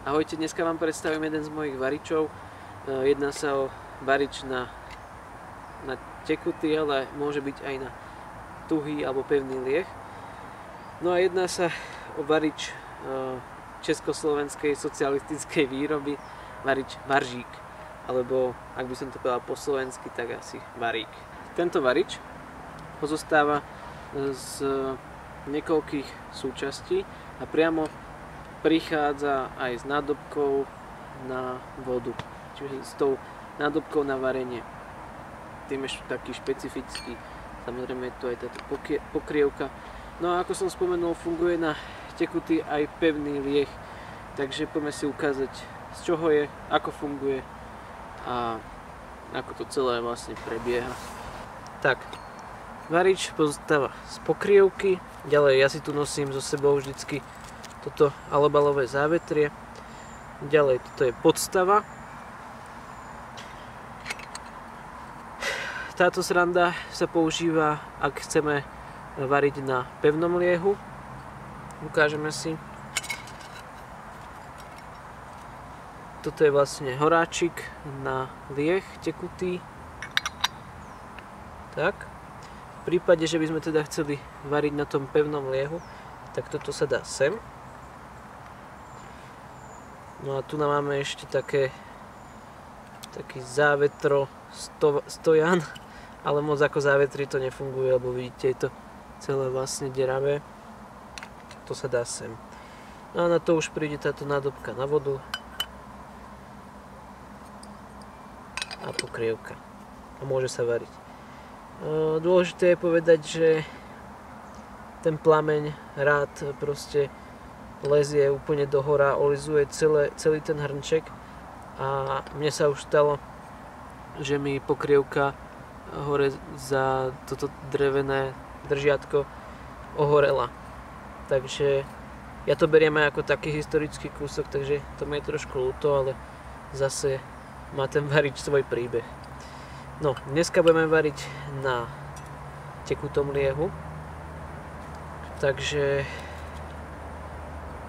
Ahojte, dneska vám predstavím jeden z mojich varičov. Jedná sa o varič na tekutý, ale môže byť aj na tuhý alebo pevný lieh. No a jedná sa o varič československej socialistickej výroby, varič Varžík, alebo ak by som to povedal po slovensky, tak asi varík. Tento varič pozostáva z niekoľkých súčastí a priamo prichádza aj s nádobkou na vodu, čiže s tou nádobkou na varenie. Tým je taký špecifický, samozrejme je tu aj táto pokrievka. No a ako som spomenul, funguje na tekutý aj pevný lieh, takže poďme si ukázať, z čoho je, ako funguje a ako to celé vlastne prebieha. Tak, varič pozostáva z pokrievky, ďalej ja si tu nosím so sebou vždycky toto alobalové závetrie, ďalej toto je podstava. Táto sranda sa používa, ak chceme variť na pevnom liehu. Ukážeme si. Toto je vlastne horáčik na lieh tekutý. Tak. V prípade, že by sme teda chceli variť na tom pevnom liehu, tak toto sa dá sem. No a tu máme ešte taký závetro stojan, ale moc ako závetri to nefunguje, lebo vidíte, je to celé vlastne deravé. To sa dá sem. No a na to už príde táto nádobka na vodu a pokrievka. A môže sa variť. Dôležité je povedať, že ten plameň rád proste lezie úplne do hora, olizuje celý ten hrnček a mne sa už stalo, že mi pokrievka hore za toto drevené držiatko ohorela. Takže ja to beriem aj ako taký historický kúsok, takže to mi je trošku ľúto, ale zase má ten varič svoj príbeh. No, dneska budeme variť na tekutom liehu, takže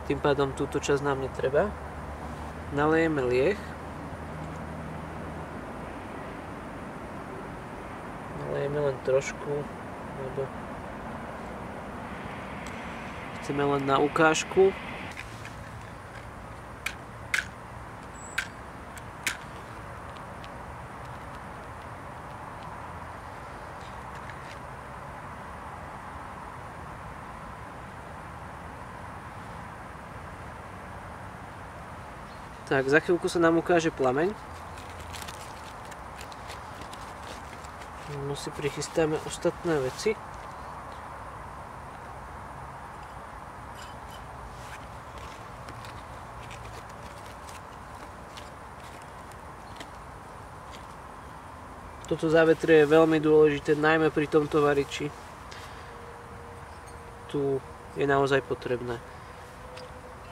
tým pádom túto časť nám netreba. Nalejeme lieh. Nalejeme len trošku, lebo chceme len na ukážku. Tak, za chvíľku sa nám ukáže plameň. No si prichystáme ostatné veci. Toto závetrie je veľmi dôležité, najmä pri tomto variči. Tu je naozaj potrebné.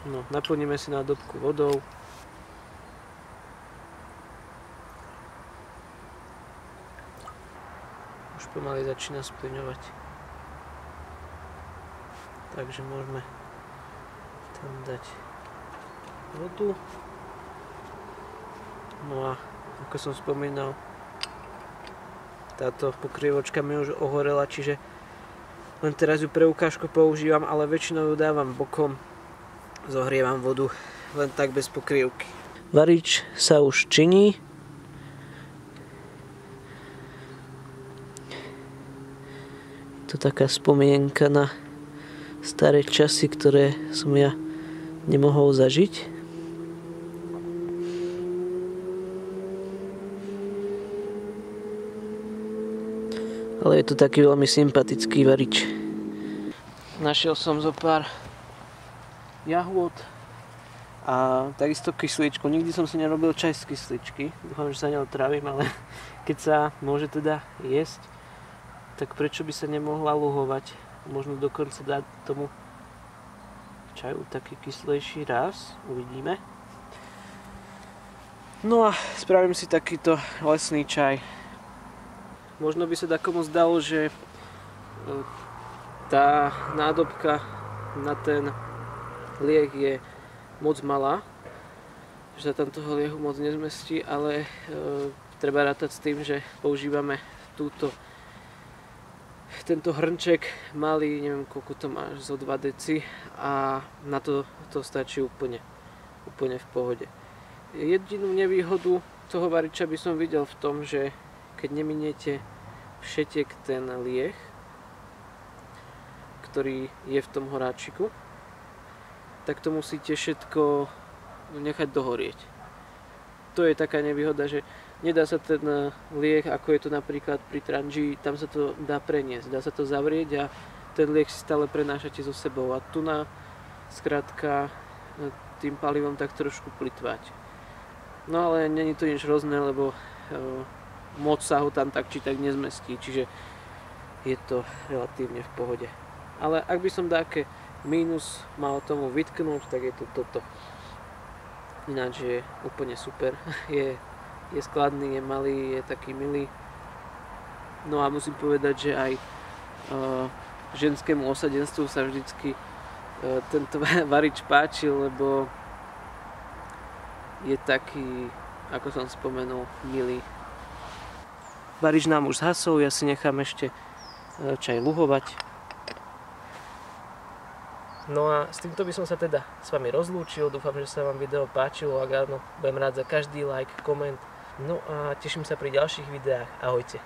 No, naplníme si nádobku vodou. Pomaly začína splyňovať. Takže môžeme tam dať vodu. No a ako som spomínal, táto pokrývočka mi už ohorela, čiže len teraz ju pre ukážku používam, ale väčšinou ju dávam bokom. Zohrievam vodu len tak bez pokrývky. Varič sa už činí. To taká spomienka na staré časy, ktoré som ja nemohol zažiť. Ale je to taký veľmi sympatický varič. Našiel som zo pár jahôd a takisto kysličku. Nikdy som si nerobil čaj z kysličky. Dúfam, že sa neotrávim, ale keď sa môže teda jesť, tak prečo by sa nemohla luhovať? Možno dokonca dať tomu čaju taký kyslejší ráz. Uvidíme. No a spravím si takýto lesný čaj. Možno by sa takomu zdalo, že tá nádobka na ten lieh je moc malá, že sa tam toho liehu moc nezmestí, ale treba rátať s tým, že používame tento hrnček malý, neviem koľko to má, zo 2 deci a na to stačí úplne v pohode. Jedinú nevýhodu toho variča by som videl v tom, že keď neminiete všetek ten lieh, ktorý je v tom horáčiku, tak to musíte všetko nechať dohorieť. To je taká nevýhoda, že nedá sa ten lieh, ako je to napríklad pri tranži, tam sa to dá preniesť, dá sa to zavrieť a ten lieh si stále prenášate so sebou a tu skrátka tým palivom tak trošku plytvať. No ale není to nič hrozné, lebo moc sa ho tam tak či tak nezmestí, čiže je to relatívne v pohode. Ale ak by som dáke mínus mal tomu vytknúť, tak je to toto. Ináč je úplne super. Je skladný, je malý, je taký milý. No a musím povedať, že aj ženskému osadenstvu sa vždycky tento varič páčil, lebo je taký, ako som spomenul, milý. Varič nám už zhasol, ja si nechám ešte čaj luhovať. No a s týmto by som sa teda s vami rozlúčil, dúfam, že sa vám video páčilo, ak áno, budem rád za každý like, koment. No a teším sa pri ďalších videách, ahojte.